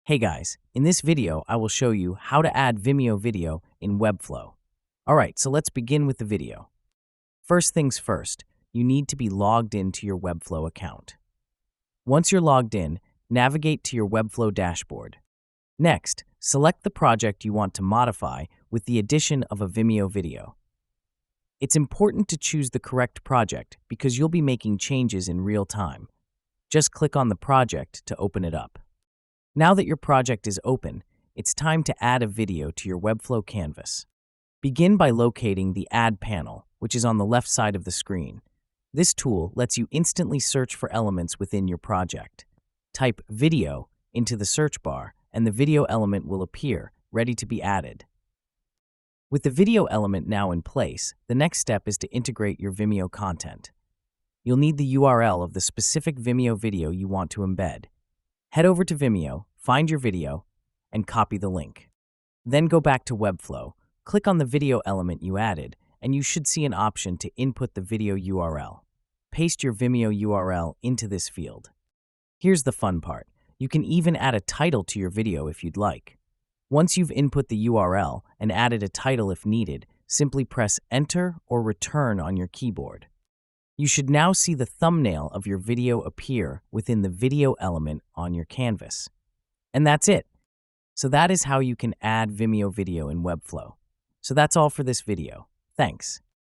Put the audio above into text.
Hey guys, in this video, I will show you how to add Vimeo video in Webflow. Alright, so let's begin with the video. First things first, you need to be logged into your Webflow account. Once you're logged in, navigate to your Webflow dashboard. Next, select the project you want to modify with the addition of a Vimeo video. It's important to choose the correct project because you'll be making changes in real time. Just click on the project to open it up. Now that your project is open, it's time to add a video to your Webflow canvas. Begin by locating the Add panel, which is on the left side of the screen. This tool lets you instantly search for elements within your project. Type Video into the search bar, and the video element will appear, ready to be added. With the video element now in place, the next step is to integrate your Vimeo content. You'll need the URL of the specific Vimeo video you want to embed. Head over to Vimeo, find your video, and copy the link. Then go back to Webflow, click on the video element you added, and you should see an option to input the video URL. Paste your Vimeo URL into this field. Here's the fun part. You can even add a title to your video if you'd like. Once you've input the URL and added a title if needed, simply press Enter or Return on your keyboard. You should now see the thumbnail of your video appear within the video element on your canvas. And that's it. So that is how you can add Vimeo video in Webflow. So that's all for this video. Thanks.